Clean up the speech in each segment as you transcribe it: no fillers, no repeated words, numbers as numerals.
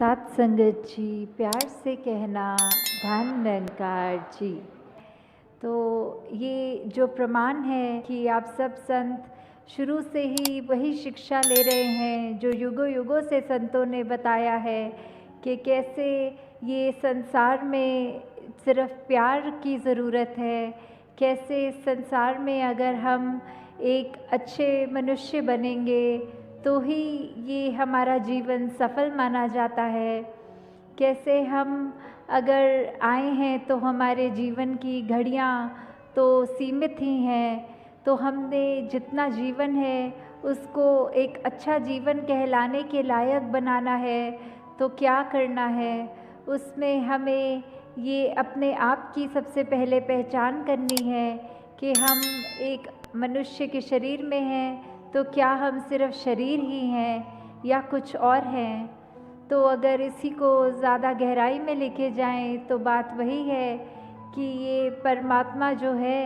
सात संगत जी, प्यार से कहना धन निरंकार जी। तो ये जो प्रमाण है कि आप सब संत शुरू से ही वही शिक्षा ले रहे हैं जो युगों युगों से संतों ने बताया है कि कैसे ये संसार में सिर्फ प्यार की ज़रूरत है, कैसे इस संसार में अगर हम एक अच्छे मनुष्य बनेंगे तो ही ये हमारा जीवन सफल माना जाता है। कैसे हम अगर आए हैं तो हमारे जीवन की घड़ियाँ तो सीमित ही हैं, तो हमने जितना जीवन है उसको एक अच्छा जीवन कहलाने के लायक बनाना है तो क्या करना है। उसमें हमें ये अपने आप की सबसे पहले पहचान करनी है कि हम एक मनुष्य के शरीर में हैं, तो क्या हम सिर्फ शरीर ही हैं या कुछ और हैं। तो अगर इसी को ज़्यादा गहराई में लेके जाएं तो बात वही है कि ये परमात्मा जो है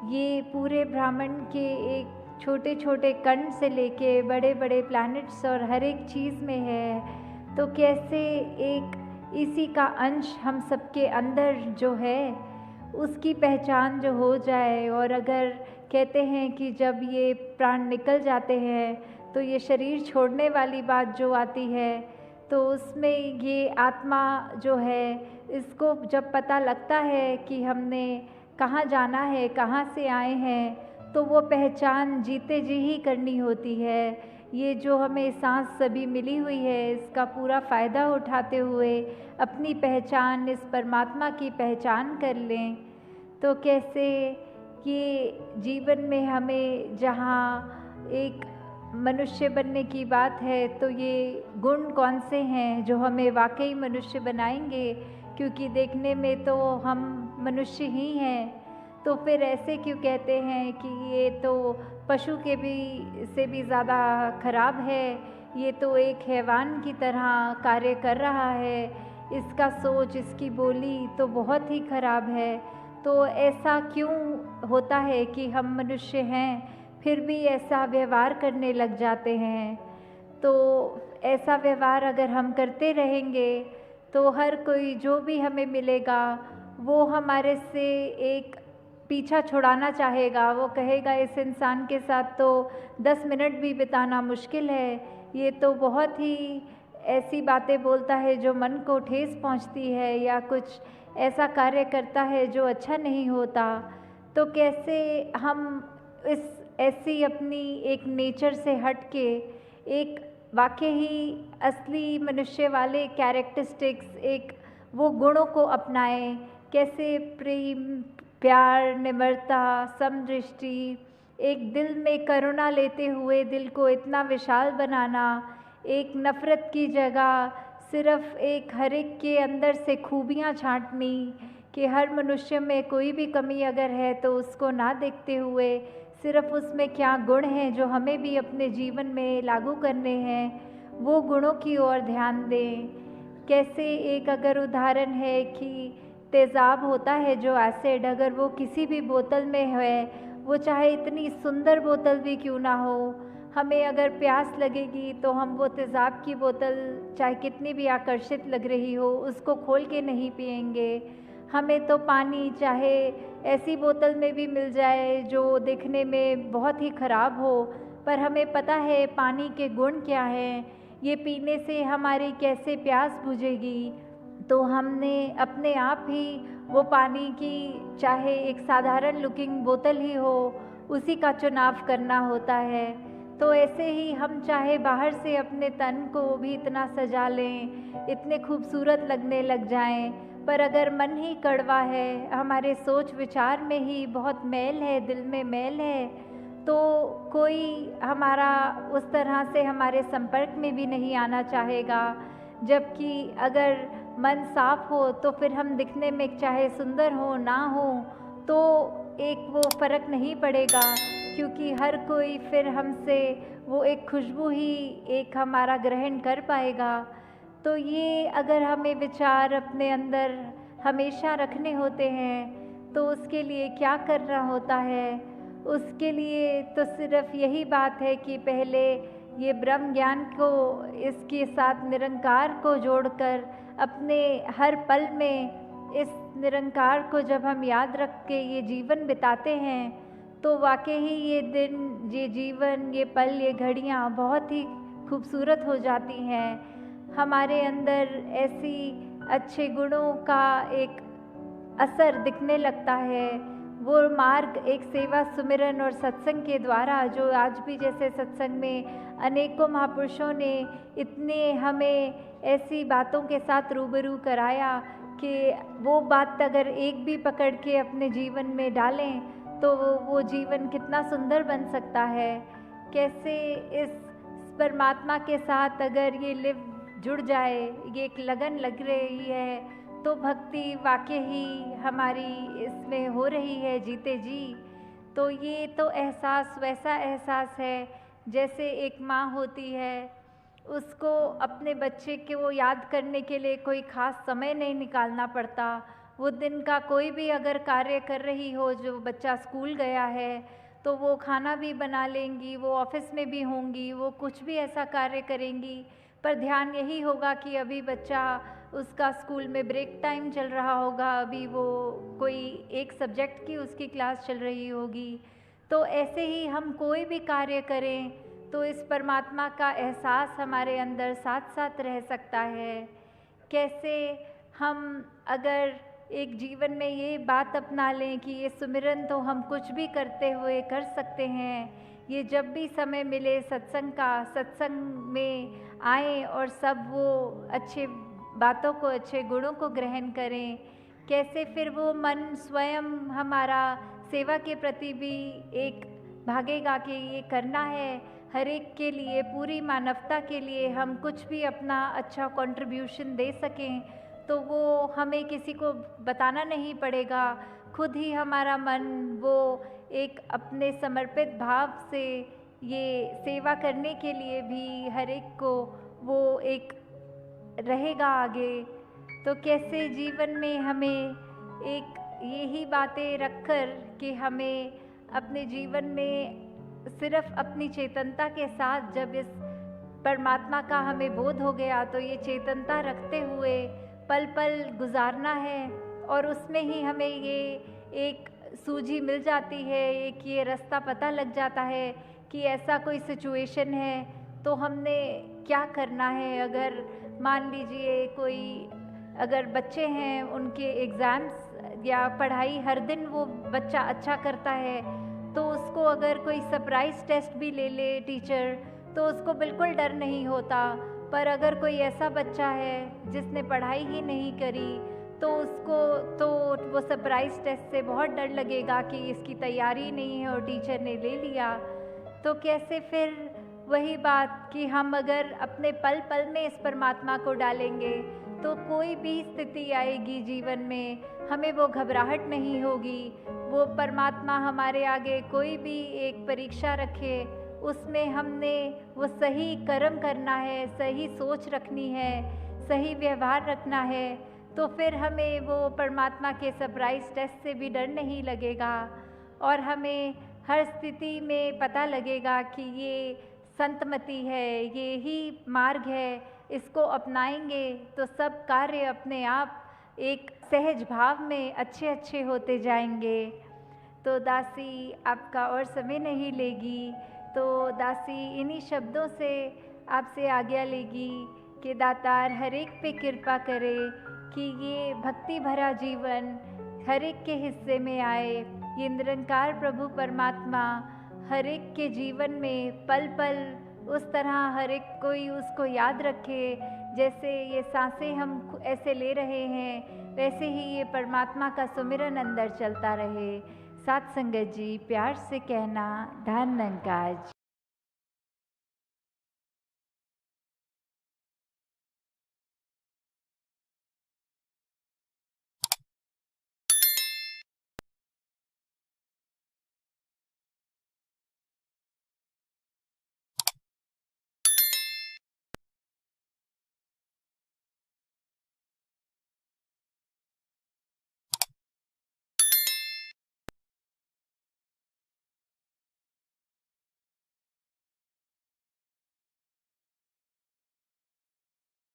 ये पूरे ब्रह्मांड के एक छोटे छोटे कण से लेके बड़े बड़े प्लैनेट्स और हर एक चीज़ में है। तो कैसे एक इसी का अंश हम सबके अंदर जो है उसकी पहचान जो हो जाए। और अगर कहते हैं कि जब ये प्राण निकल जाते हैं तो ये शरीर छोड़ने वाली बात जो आती है, तो उसमें ये आत्मा जो है इसको जब पता लगता है कि हमने कहाँ जाना है, कहाँ से आए हैं, तो वो पहचान जीते जी ही करनी होती है। ये जो हमें सांस सभी मिली हुई है इसका पूरा फ़ायदा उठाते हुए अपनी पहचान इस परमात्मा की पहचान कर लें। तो कैसे ये जीवन में हमें जहाँ एक मनुष्य बनने की बात है तो ये गुण कौन से हैं जो हमें वाकई मनुष्य बनाएंगे, क्योंकि देखने में तो हम मनुष्य ही हैं। तो फिर ऐसे क्यों कहते हैं कि ये तो पशु के भी से भी ज़्यादा खराब है, ये तो एक हैवान की तरह कार्य कर रहा है, इसका सोच इसकी बोली तो बहुत ही खराब है। तो ऐसा क्यों होता है कि हम मनुष्य हैं फिर भी ऐसा व्यवहार करने लग जाते हैं। तो ऐसा व्यवहार अगर हम करते रहेंगे तो हर कोई जो भी हमें मिलेगा वो हमारे से एक पीछा छुड़ाना चाहेगा। वो कहेगा इस इंसान के साथ तो 10 मिनट भी बिताना मुश्किल है, ये तो बहुत ही ऐसी बातें बोलता है जो मन को ठेस पहुंचती है, या कुछ ऐसा कार्य करता है जो अच्छा नहीं होता। तो कैसे हम इस ऐसी अपनी एक नेचर से हट के एक वाकई ही असली मनुष्य वाले कैरेक्टरिस्टिक्स एक वो गुणों को अपनाएं। कैसे प्रेम, प्यार, निम्रता, समदृष्टि, एक दिल में करुणा लेते हुए दिल को इतना विशाल बनाना, एक नफ़रत की जगह सिर्फ एक हर एक के अंदर से खूबियाँ छांटनी कि हर मनुष्य में कोई भी कमी अगर है तो उसको ना देखते हुए सिर्फ उसमें क्या गुण हैं जो हमें भी अपने जीवन में लागू करने हैं, वो गुणों की ओर ध्यान दें। कैसे एक अगर उदाहरण है कि तेज़ाब होता है जो एसिड, अगर वो किसी भी बोतल में है, वो चाहे इतनी सुंदर बोतल भी क्यों ना हो, हमें अगर प्यास लगेगी तो हम वो तेज़ाब की बोतल चाहे कितनी भी आकर्षित लग रही हो उसको खोल के नहीं पिएंगे। हमें तो पानी चाहे ऐसी बोतल में भी मिल जाए जो दिखने में बहुत ही ख़राब हो, पर हमें पता है पानी के गुण क्या हैं, ये पीने से हमारी कैसे प्यास बुझेगी। तो हमने अपने आप ही वो पानी की चाहे एक साधारण लुकिंग बोतल ही हो उसी का चुनाव करना होता है। तो ऐसे ही हम चाहे बाहर से अपने तन को भी इतना सजा लें, इतने खूबसूरत लगने लग जाएं, पर अगर मन ही कड़वा है, हमारे सोच विचार में ही बहुत मैल है, दिल में मैल है, तो कोई हमारा उस तरह से हमारे संपर्क में भी नहीं आना चाहेगा। जबकि अगर मन साफ हो तो फिर हम दिखने में चाहे सुंदर हो ना हो तो एक वो फ़र्क नहीं पड़ेगा, क्योंकि हर कोई फिर हमसे वो एक खुशबू ही एक हमारा ग्रहण कर पाएगा। तो ये अगर हमें विचार अपने अंदर हमेशा रखने होते हैं तो उसके लिए क्या करना होता है। उसके लिए तो सिर्फ यही बात है कि पहले ये ब्रह्म ज्ञान को इसके साथ निरंकार को जोड़कर अपने हर पल में इस निरंकार को जब हम याद रख के ये जीवन बिताते हैं तो वाकई ही ये दिन, ये जीवन, ये पल, ये घड़ियाँ बहुत ही खूबसूरत हो जाती हैं। हमारे अंदर ऐसी अच्छे गुणों का एक असर दिखने लगता है। वो मार्ग एक सेवा, सुमिरन और सत्संग के द्वारा, जो आज भी जैसे सत्संग में अनेकों महापुरुषों ने इतने हमें ऐसी बातों के साथ रूबरू कराया कि वो बात अगर एक भी पकड़ के अपने जीवन में डालें तो वो जीवन कितना सुंदर बन सकता है। कैसे इस परमात्मा के साथ अगर ये लिव जुड़ जाए, ये एक लगन लग रही है तो भक्ति वाकई ही हमारी इसमें हो रही है जीते जी। तो ये तो एहसास वैसा एहसास है जैसे एक माँ होती है, उसको अपने बच्चे को याद करने के लिए कोई ख़ास समय नहीं निकालना पड़ता। वो दिन का कोई भी अगर कार्य कर रही हो, जो बच्चा स्कूल गया है तो वो खाना भी बना लेंगी, वो ऑफिस में भी होंगी, वो कुछ भी ऐसा कार्य करेंगी, पर ध्यान यही होगा कि अभी बच्चा, उसका स्कूल में ब्रेक टाइम चल रहा होगा, अभी वो कोई एक सब्जेक्ट की उसकी क्लास चल रही होगी। तो ऐसे ही हम कोई भी कार्य करें तो इस परमात्मा का एहसास हमारे अंदर साथ साथ रह सकता है। कैसे हम अगर एक जीवन में ये बात अपना लें कि ये सुमिरन तो हम कुछ भी करते हुए कर सकते हैं, ये जब भी समय मिले सत्संग में आएँ और सब वो अच्छे बातों को, अच्छे गुणों को ग्रहण करें। कैसे फिर वो मन स्वयं हमारा सेवा के प्रति भी एक भागेगा कि ये करना है, हर एक के लिए, पूरी मानवता के लिए हम कुछ भी अपना अच्छा कंट्रीब्यूशन दे सकें तो वो हमें किसी को बताना नहीं पड़ेगा। खुद ही हमारा मन वो एक अपने समर्पित भाव से ये सेवा करने के लिए भी हर एक को वो एक रहेगा आगे। तो कैसे जीवन में हमें एक यही बातें रखकर कि हमें अपने जीवन में सिर्फ अपनी चेतनता के साथ, जब इस परमात्मा का हमें बोध हो गया तो ये चेतनता रखते हुए पल पल गुजारना है। और उसमें ही हमें ये एक सूझी मिल जाती है, एक ये रास्ता पता लग जाता है कि ऐसा कोई सिचुएशन है तो हमने क्या करना है। अगर मान लीजिए कोई, अगर बच्चे हैं उनके एग्ज़ाम्स या पढ़ाई हर दिन वो बच्चा अच्छा करता है तो उसको अगर कोई सरप्राइज़ टेस्ट भी ले ले टीचर तो उसको बिल्कुल डर नहीं होता। पर अगर कोई ऐसा बच्चा है जिसने पढ़ाई ही नहीं करी तो उसको तो वो सरप्राइज़ टेस्ट से बहुत डर लगेगा कि इसकी तैयारी नहीं है और टीचर ने ले लिया। तो कैसे फिर वही बात कि हम अगर अपने पल पल में इस परमात्मा को डालेंगे तो कोई भी स्थिति आएगी जीवन में, हमें वो घबराहट नहीं होगी। वो परमात्मा हमारे आगे कोई भी एक परीक्षा रखे, उसमें हमने वो सही कर्म करना है, सही सोच रखनी है, सही व्यवहार रखना है, तो फिर हमें वो परमात्मा के सरप्राइज़ टेस्ट से भी डर नहीं लगेगा। और हमें हर स्थिति में पता लगेगा कि ये संतमति है, ये ही मार्ग है, इसको अपनाएंगे तो सब कार्य अपने आप एक सहज भाव में अच्छे अच्छे होते जाएंगे। तो दासी आपका और समय नहीं लेगी, तो दासी इन्हीं शब्दों से आपसे आज्ञा लेगी कि दातार हर एक पे कृपा करे कि ये भक्ति भरा जीवन हर एक के हिस्से में आए। ये निरंकार प्रभु परमात्मा हर एक के जीवन में पल पल उस तरह हर एक कोई उसको याद रखे, जैसे ये सांसें हम ऐसे ले रहे हैं वैसे ही ये परमात्मा का सुमिरन अंदर चलता रहे। साथ संगत जी प्यार से कहना, धन निरंकार जी।